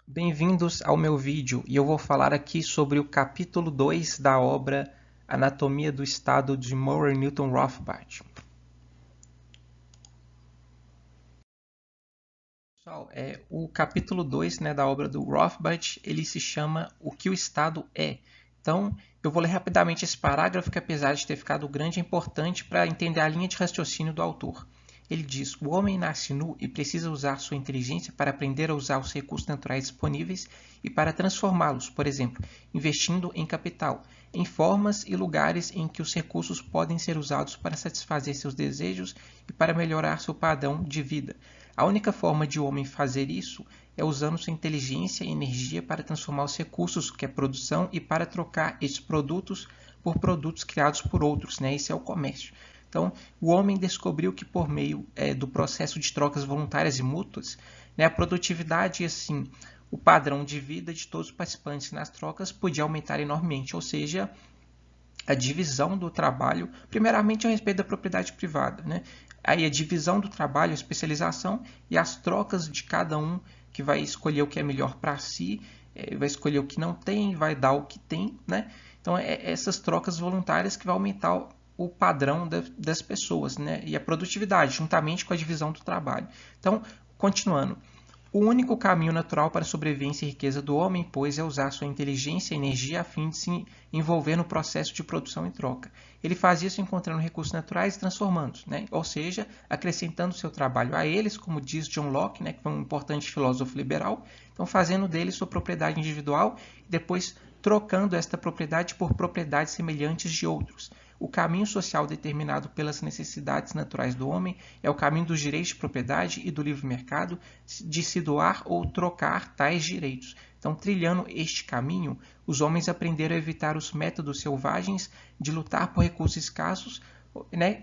Bem-vindos ao meu vídeo e eu vou falar aqui sobre o capítulo 2 da obra Anatomia do Estado de Murray Newton Rothbard. Pessoal, o capítulo 2, da obra do Rothbard, ele se chama O que o Estado é. Então, eu vou ler rapidamente esse parágrafo que, apesar de ter ficado grande, é importante para entender a linha de raciocínio do autor. Ele diz: o homem nasce nu e precisa usar sua inteligência para aprender a usar os recursos naturais disponíveis e para transformá-los, por exemplo, investindo em capital, em formas e lugares em que os recursos podem ser usados para satisfazer seus desejos e para melhorar seu padrão de vida. A única forma de o homem fazer isso é usando sua inteligência e energia para transformar os recursos, que é produção, e para trocar esses produtos por produtos criados por outros. Esse é o comércio. Então, o homem descobriu que por meio do processo de trocas voluntárias e mútuas, a produtividade e assim o padrão de vida de todos os participantes nas trocas podia aumentar enormemente, ou seja, a divisão do trabalho, primeiramente a respeito da propriedade privada, Aí a divisão do trabalho, a especialização e as trocas de cada um que vai escolher o que é melhor para si, vai escolher o que não tem, vai dar o que tem, Então, essas trocas voluntárias que vai aumentar o padrão das pessoas, e a produtividade, juntamente com a divisão do trabalho. Então, continuando. O único caminho natural para a sobrevivência e riqueza do homem, pois, é usar sua inteligência e energia a fim de se envolver no processo de produção e troca. Ele faz isso encontrando recursos naturais e transformando-os, ou seja, acrescentando seu trabalho a eles, como diz John Locke, que foi um importante filósofo liberal, então fazendo dele sua propriedade individual e depois trocando esta propriedade por propriedades semelhantes de outros. O caminho social determinado pelas necessidades naturais do homem é o caminho dos direitos de propriedade e do livre mercado, de se doar ou trocar tais direitos. Então, trilhando este caminho, os homens aprenderam a evitar os métodos selvagens de lutar por recursos escassos,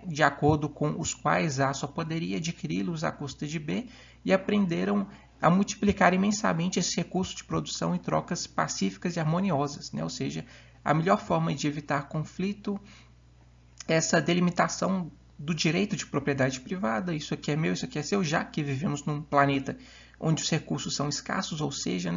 de acordo com os quais A só poderia adquiri-los à custa de B, e aprenderam a multiplicar imensamente esses recursos de produção em trocas pacíficas e harmoniosas, ou seja, a melhor forma de evitar conflito, essa delimitação do direito de propriedade privada, isso aqui é meu, isso aqui é seu, já que vivemos num planeta onde os recursos são escassos, ou seja,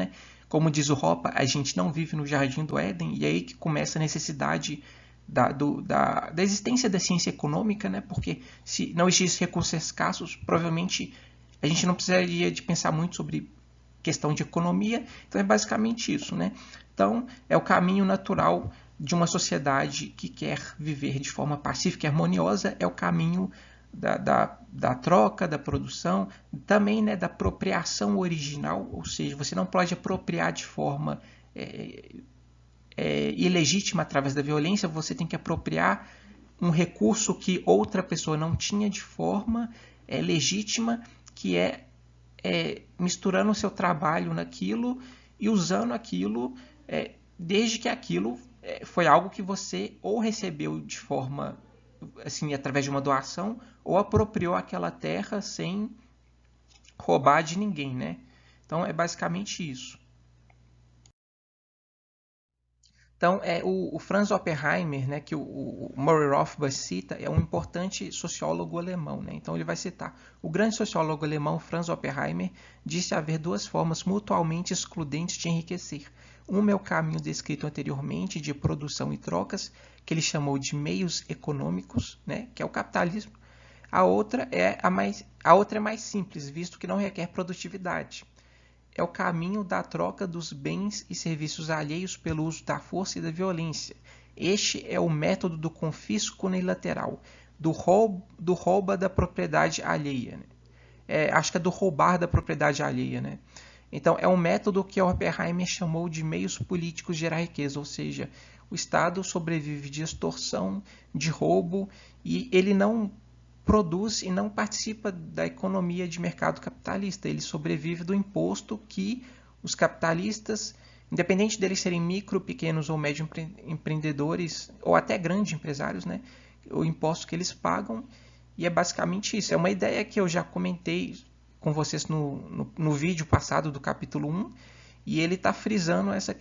como diz o Hoppe, a gente não vive no jardim do Éden, e aí que começa a necessidade da existência da ciência econômica, porque se não existissem recursos escassos, provavelmente a gente não precisaria de pensar muito sobre questão de economia, então é basicamente isso, Então, é o caminho natural de uma sociedade que quer viver de forma pacífica e harmoniosa, é o caminho da troca, da produção, também da apropriação original, ou seja, você não pode apropriar de forma ilegítima através da violência, você tem que apropriar um recurso que outra pessoa não tinha de forma legítima, que misturando o seu trabalho naquilo e usando aquilo, desde que aquilo foi algo que você ou recebeu de forma, assim, através de uma doação, ou apropriou aquela terra sem roubar de ninguém, Então, é basicamente isso. Então, o Franz Oppenheimer, que o Murray Rothbard cita, é um importante sociólogo alemão. Então, ele vai citar: o grande sociólogo alemão Franz Oppenheimer disse haver duas formas mutuamente excludentes de enriquecer. Uma é o caminho descrito anteriormente de produção e trocas, que ele chamou de meios econômicos, que é o capitalismo. A outra é mais simples, visto que não requer produtividade. É o caminho da troca dos bens e serviços alheios pelo uso da força e da violência. Este é o método do confisco unilateral, do roubo da propriedade alheia. Acho que é do roubar da propriedade alheia. Então, é um método que Oppenheimer chamou de meios políticos de gerar riqueza, ou seja, o Estado sobrevive de extorsão, de roubo, e ele não produz e não participa da economia de mercado capitalista. Ele sobrevive do imposto que os capitalistas, independente deles serem micro, pequenos ou médio empreendedores, ou até grandes empresários, o imposto que eles pagam, e é basicamente isso. É uma ideia que eu já comentei com vocês no vídeo passado do capítulo 1, e ele está frisando essa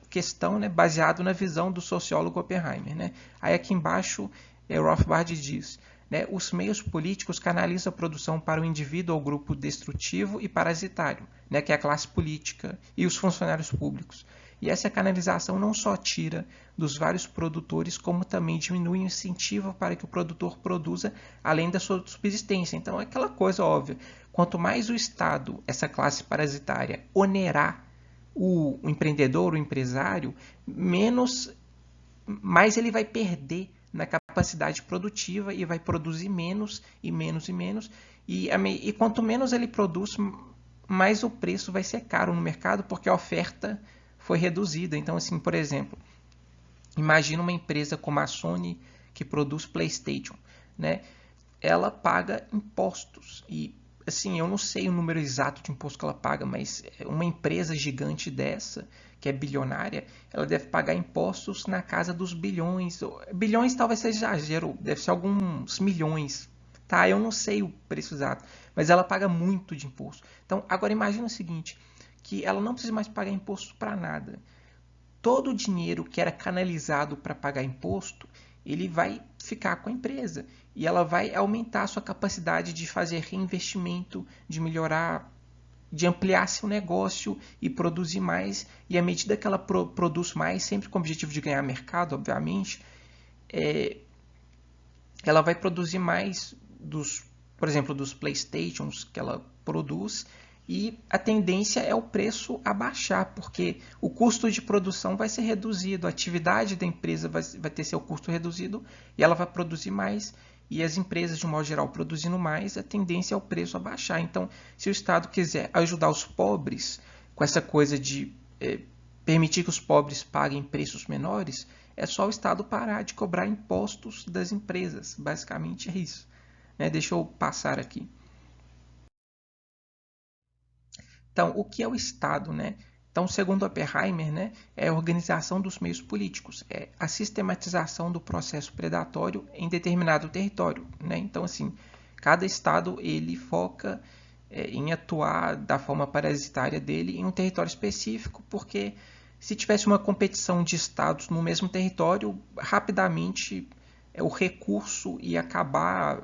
questão, baseado na visão do sociólogo Oppenheimer. Aí aqui embaixo, Rothbard diz: né, os meios políticos canalizam a produção para o indivíduo ou grupo destrutivo e parasitário, né, que é a classe política e os funcionários públicos. E essa canalização não só tira dos vários produtores, como também diminui o incentivo para que o produtor produza além da sua subsistência. Então é aquela coisa óbvia, quanto mais o Estado, essa classe parasitária, onerar o empreendedor, o empresário, mais ele vai perder na capacidade produtiva e vai produzir menos e menos e menos. E quanto menos ele produz, mais o preço vai ser caro no mercado, porque a oferta foi reduzida. Então, assim, por exemplo, imagina uma empresa como a Sony que produz PlayStation, né? Ela paga impostos e assim, eu não sei o número exato de imposto que ela paga, mas uma empresa gigante dessa, que é bilionária, ela deve pagar impostos na casa dos bilhões. Bilhões talvez seja exagero, deve ser alguns milhões. Tá, eu não sei o preço exato, mas ela paga muito de imposto. Então, agora imagina o seguinte, que ela não precisa mais pagar imposto para nada. Todo o dinheiro que era canalizado para pagar imposto, ele vai ficar com a empresa e ela vai aumentar a sua capacidade de fazer reinvestimento, de melhorar, de ampliar seu negócio e produzir mais. E à medida que ela produz mais, sempre com o objetivo de ganhar mercado, obviamente, ela vai produzir mais por exemplo, dos PlayStations que ela produz, e a tendência é o preço abaixar, porque o custo de produção vai ser reduzido, a atividade da empresa vai ter seu custo reduzido e ela vai produzir mais. E as empresas, de um modo geral, produzindo mais, a tendência é o preço abaixar. Então, se o Estado quiser ajudar os pobres com essa coisa de permitir que os pobres paguem preços menores, é só o Estado parar de cobrar impostos das empresas. Basicamente é isso. Deixa eu passar aqui. Então, o que é o Estado? Então, segundo Oppenheimer, é a organização dos meios políticos, é a sistematização do processo predatório em determinado território. Então, assim, cada Estado ele foca em atuar da forma parasitária dele em um território específico, porque se tivesse uma competição de Estados no mesmo território, rapidamente o recurso ia acabar,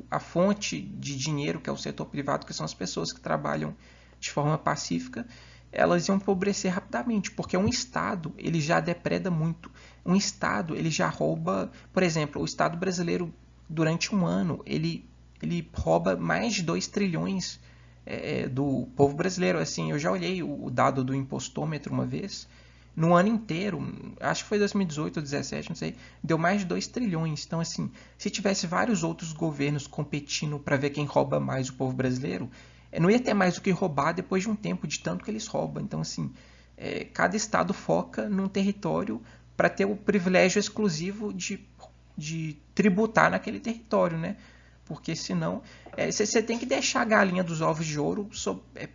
a fonte de dinheiro, que é o setor privado, que são as pessoas que trabalham de forma pacífica, elas iam empobrecer rapidamente, porque um Estado ele já depreda muito. Um Estado ele já rouba, por exemplo, o Estado brasileiro, durante um ano, ele rouba mais de 2 trilhões do povo brasileiro. Assim, eu já olhei o dado do impostômetro uma vez, no ano inteiro, acho que foi 2018 ou 2017, não sei, deu mais de 2 trilhões. Então, assim, se tivesse vários outros governos competindo para ver quem rouba mais o povo brasileiro, não ia ter mais o que roubar depois de um tempo, de tanto que eles roubam. Então, assim, cada estado foca num território para ter o privilégio exclusivo de tributar naquele território, Porque senão você tem que deixar a galinha dos ovos de ouro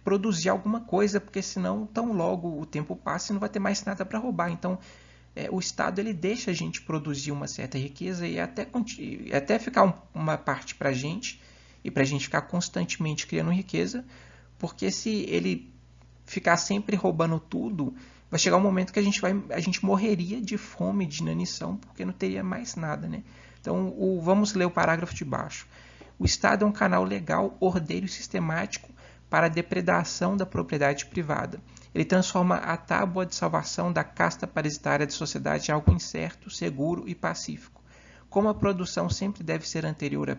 produzir alguma coisa, porque senão tão logo o tempo passa e não vai ter mais nada para roubar. Então o Estado ele deixa a gente produzir uma certa riqueza e até ficar uma parte para a gente, e para a gente ficar constantemente criando riqueza, porque se ele ficar sempre roubando tudo, vai chegar um momento que a gente morreria de fome, de inanição, porque não teria mais nada. Então, vamos ler o parágrafo de baixo. O Estado é um canal legal, ordeiro e sistemático para a depredação da propriedade privada. Ele transforma a tábua de salvação da casta parasitária da sociedade em algo incerto, seguro e pacífico. Como a produção sempre deve ser anterior à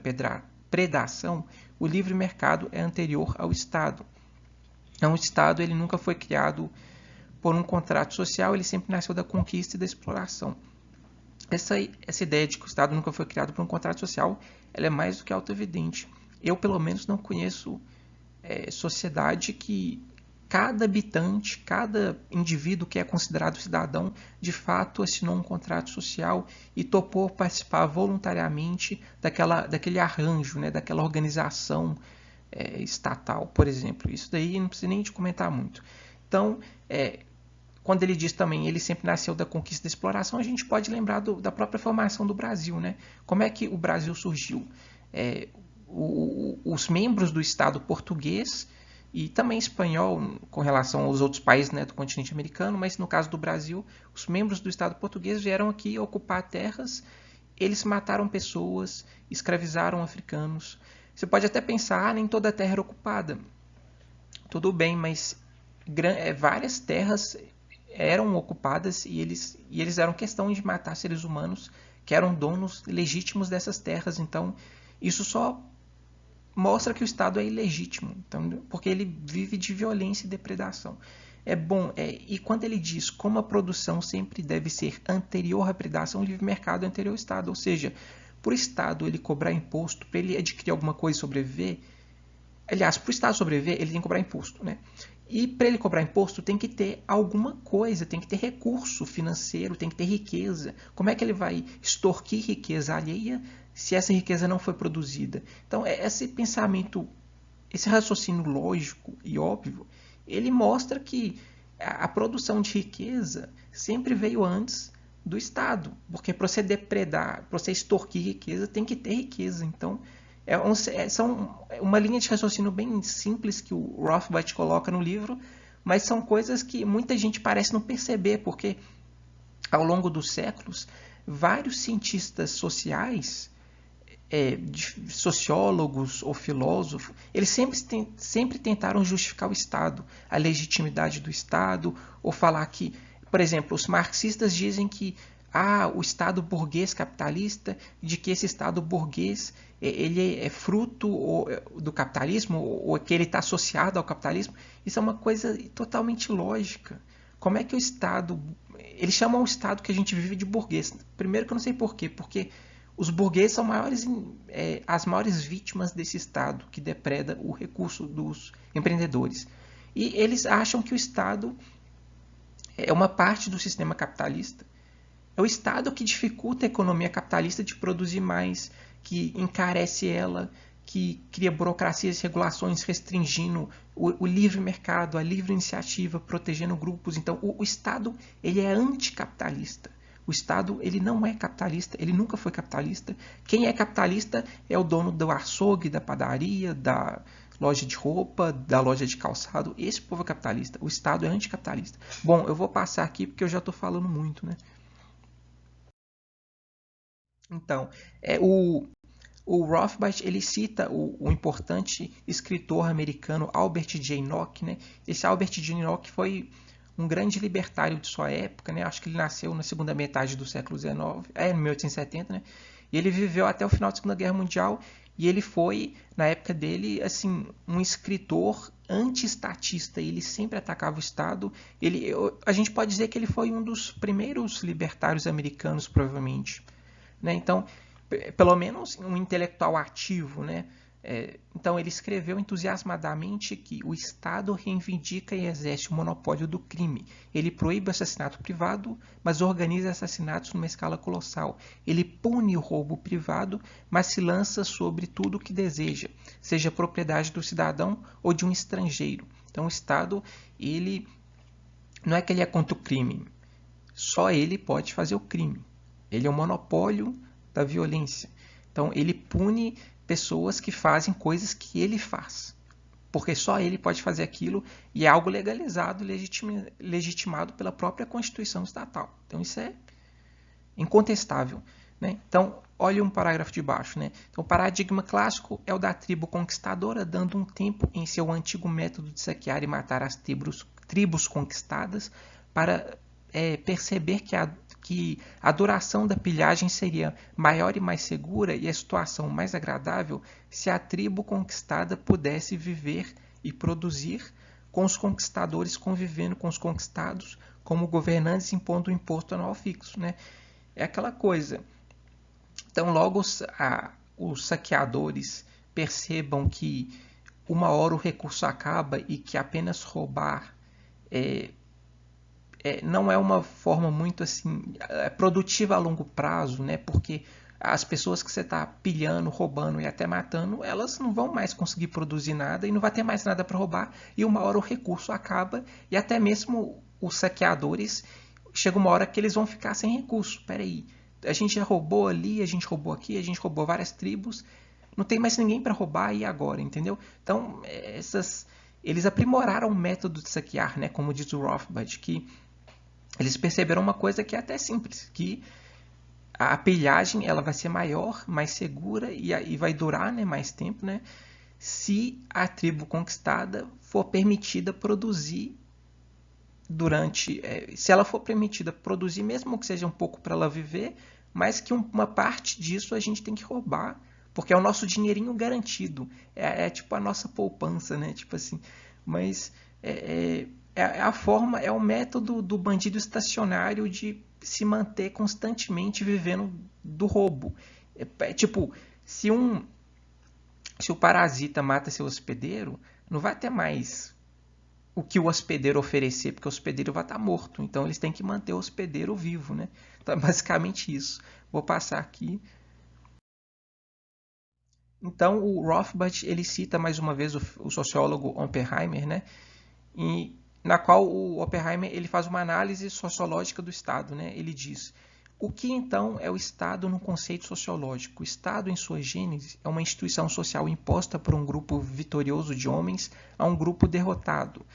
predação, o livre mercado é anterior ao Estado. Então, o Estado ele nunca foi criado por um contrato social, ele sempre nasceu da conquista e da exploração. Essa ideia de que o Estado nunca foi criado por um contrato social, ela é mais do que autoevidente. Eu, pelo menos, não conheço sociedade que cada habitante, cada indivíduo que é considerado cidadão, de fato assinou um contrato social e topou participar voluntariamente daquele arranjo, daquela organização estatal, por exemplo. Isso daí não precisa nem de comentar muito. Então, quando ele diz também ele sempre nasceu da conquista e da exploração, a gente pode lembrar da própria formação do Brasil. Como é que o Brasil surgiu? Os membros do Estado português e também espanhol com relação aos outros países do continente americano, mas no caso do Brasil, os membros do Estado português vieram aqui ocupar terras eles mataram pessoas, escravizaram africanos. Você pode até pensar, nem toda a terra era ocupada. Tudo bem, mas várias terras eram ocupadas e eles eram questão de matar seres humanos que eram donos legítimos dessas terras. Então, isso só mostra que o Estado é ilegítimo, então, porque ele vive de violência e depredação. E quando ele diz como a produção sempre deve ser anterior à predação, o livre mercado é anterior ao Estado, ou seja, para o Estado ele cobrar imposto, para ele adquirir alguma coisa e sobreviver, aliás, para o Estado sobreviver, ele tem que cobrar imposto, né? E para ele cobrar imposto tem que ter alguma coisa, tem que ter recurso financeiro, tem que ter riqueza. Como é que ele vai extorquir riqueza alheia se essa riqueza não foi produzida? Então, esse pensamento, esse raciocínio lógico e óbvio, ele mostra que a produção de riqueza sempre veio antes do Estado, porque para você depredar, para você extorquir riqueza, tem que ter riqueza. Então, são uma linha de raciocínio bem simples que o Rothbard coloca no livro, mas são coisas que muita gente parece não perceber, porque ao longo dos séculos, vários cientistas sociais, sociólogos ou filósofos, eles sempre tentaram justificar o Estado, a legitimidade do Estado, ou falar que, por exemplo, os marxistas dizem que o Estado burguês capitalista, de que esse Estado burguês ele é fruto do capitalismo, ou que ele está associado ao capitalismo. Isso é uma coisa totalmente lógica. Como é que o Estado... Eles chamam o Estado que a gente vive de burguês. Primeiro que eu não sei por quê, porque os burgueses são as maiores vítimas desse Estado que depreda o recurso dos empreendedores. E eles acham que o Estado é uma parte do sistema capitalista. É o Estado que dificulta a economia capitalista de produzir mais, que encarece ela, que cria burocracias e regulações restringindo o livre mercado, a livre iniciativa, protegendo grupos. Então, o Estado ele é anticapitalista. O Estado ele não é capitalista, ele nunca foi capitalista. Quem é capitalista é o dono do açougue, da padaria, da loja de roupa, da loja de calçado. Esse povo é capitalista. O Estado é anticapitalista. Bom, eu vou passar aqui porque eu já estou falando muito, né? Então, o Rothbard ele cita o importante escritor americano Albert J. Nock, né? Esse Albert J. Nock foi um grande libertário de sua época, né? Acho que ele nasceu na segunda metade do século XIX, em 1870, né? E ele viveu até o final da Segunda Guerra Mundial e ele foi, na época dele, assim, um escritor anti-estatista. Ele sempre atacava o Estado. A gente pode dizer que ele foi um dos primeiros libertários americanos, provavelmente, né? Então, pelo menos um intelectual ativo, né? Então ele escreveu entusiasmadamente que o Estado reivindica e exerce o monopólio do crime. Ele proíbe o assassinato privado, mas organiza assassinatos numa escala colossal. Ele pune o roubo privado, mas se lança sobre tudo o que deseja, seja propriedade do cidadão ou de um estrangeiro. Então o Estado, ele não é que ele é contra o crime, só ele pode fazer o crime. Ele é o monopólio da violência. Então ele pune pessoas que fazem coisas que ele faz, porque só ele pode fazer aquilo e é algo legalizado e legitimado pela própria Constituição Estatal. Então isso é incontestável, né? Então olha um parágrafo de baixo, né? Então o paradigma clássico é o da tribo conquistadora, dando um tempo em seu antigo método de saquear e matar as tribos conquistadas para perceber que a duração da pilhagem seria maior e mais segura e a situação mais agradável se a tribo conquistada pudesse viver e produzir com os conquistadores convivendo com os conquistados como governantes impondo um imposto anual fixo, né? É aquela coisa. Então logo os saqueadores percebam que uma hora o recurso acaba e que apenas roubar não é uma forma muito assim produtiva a longo prazo, né? Porque as pessoas que você está pilhando, roubando e até matando, elas não vão mais conseguir produzir nada e não vai ter mais nada para roubar e uma hora o recurso acaba e até mesmo os saqueadores chega uma hora que eles vão ficar sem recurso. Peraí, a gente já roubou ali, a gente roubou aqui, a gente roubou várias tribos, não tem mais ninguém para roubar e agora, entendeu? Então eles aprimoraram o método de saquear, né? Como diz o Rothbard, que eles perceberam uma coisa que é até simples, que a pilhagem ela vai ser maior, mais segura e vai durar, né, mais tempo, né, se a tribo conquistada for permitida produzir se ela for permitida produzir, mesmo que seja um pouco para ela viver, mas que uma parte disso a gente tem que roubar, porque é o nosso dinheirinho garantido, é tipo a nossa poupança, né? Tipo assim, mas a forma, é o método do bandido estacionário de se manter constantemente vivendo do roubo. Tipo, se se o parasita mata seu hospedeiro, não vai ter mais o que o hospedeiro oferecer, porque o hospedeiro vai estar morto. Então eles têm que manter o hospedeiro vivo, né? Então é basicamente isso. Vou passar aqui. Então o Rothbard ele cita mais uma vez o sociólogo Oppenheimer, né? E na qual o Oppenheimer ele faz uma análise sociológica do Estado, né? Ele diz: o que então é o Estado no conceito sociológico? O Estado, em sua gênese, é uma instituição social imposta por um grupo vitorioso de homens a um grupo derrotado,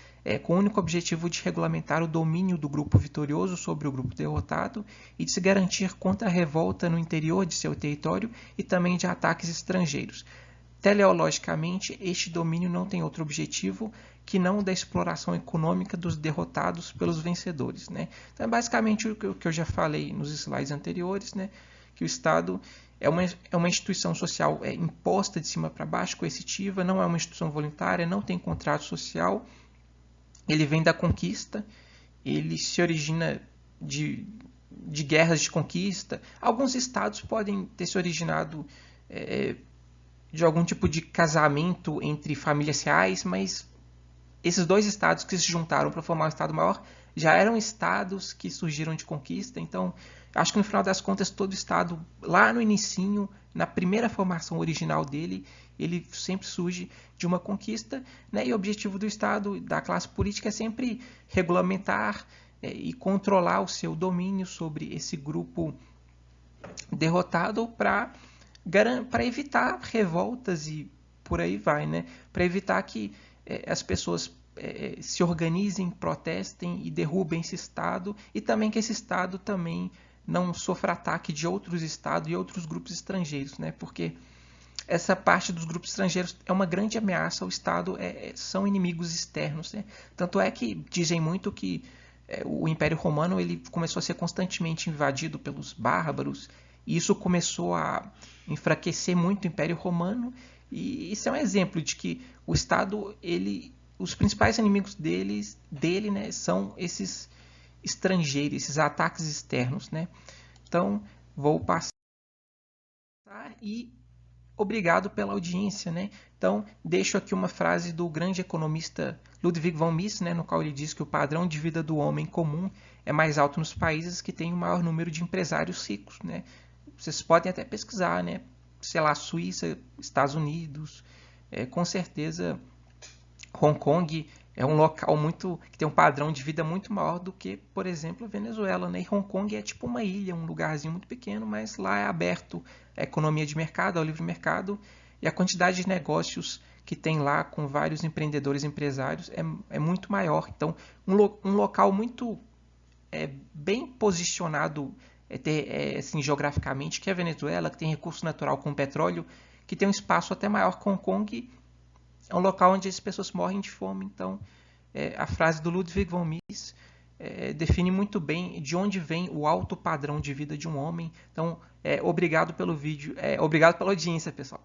com o único objetivo de regulamentar o domínio do grupo vitorioso sobre o grupo derrotado e de se garantir contra a revolta no interior de seu território e também de ataques estrangeiros. Teleologicamente, este domínio não tem outro objetivo que não o da exploração econômica dos derrotados pelos vencedores, né? Então, é basicamente o que eu já falei nos slides anteriores, né? Que o Estado é uma instituição social imposta de cima para baixo, coercitiva, não é uma instituição voluntária, não tem contrato social, ele vem da conquista, ele se origina de guerras de conquista. Alguns estados podem ter se originado de algum tipo de casamento entre famílias reais, mas esses dois estados que se juntaram para formar um estado maior já eram estados que surgiram de conquista. Então, acho que no final das contas todo estado, lá no inicinho, na primeira formação original dele, ele sempre surge de uma conquista, né? E o objetivo do estado, da classe política, é sempre regulamentar e controlar o seu domínio sobre esse grupo derrotado para evitar revoltas e por aí vai, né? Para evitar que as pessoas se organizem, protestem e derrubem esse Estado e também que esse Estado também não sofra ataque de outros Estados e outros grupos estrangeiros, né? Porque essa parte dos grupos estrangeiros é uma grande ameaça ao Estado, são inimigos externos, né? Tanto é que dizem muito que o Império Romano ele começou a ser constantemente invadido pelos bárbaros e isso começou a enfraquecer muito o Império Romano e isso é um exemplo de que o Estado, os principais inimigos dele, né, são esses estrangeiros, esses ataques externos, né? Então, vou passar e obrigado pela audiência, né? Então, deixo aqui uma frase do grande economista Ludwig von Mises, né, no qual ele diz que o padrão de vida do homem comum é mais alto nos países que têm o maior número de empresários ricos, né? Vocês podem até pesquisar, né? Sei lá, Suíça, Estados Unidos, com certeza Hong Kong é um local que tem um padrão de vida muito maior do que, por exemplo, a Venezuela, né? E Hong Kong é tipo uma ilha, um lugarzinho muito pequeno, mas lá é aberto a economia de mercado, ao livre mercado, e a quantidade de negócios que tem lá com vários empreendedores e empresários é muito maior. Então, um local muito bem posicionado assim, geograficamente, que é a Venezuela, que tem recurso natural com petróleo, que tem um espaço até maior que Hong Kong, é um local onde as pessoas morrem de fome. Então, a frase do Ludwig von Mises define muito bem de onde vem o alto padrão de vida de um homem. Então, obrigado pelo vídeo, obrigado pela audiência, pessoal.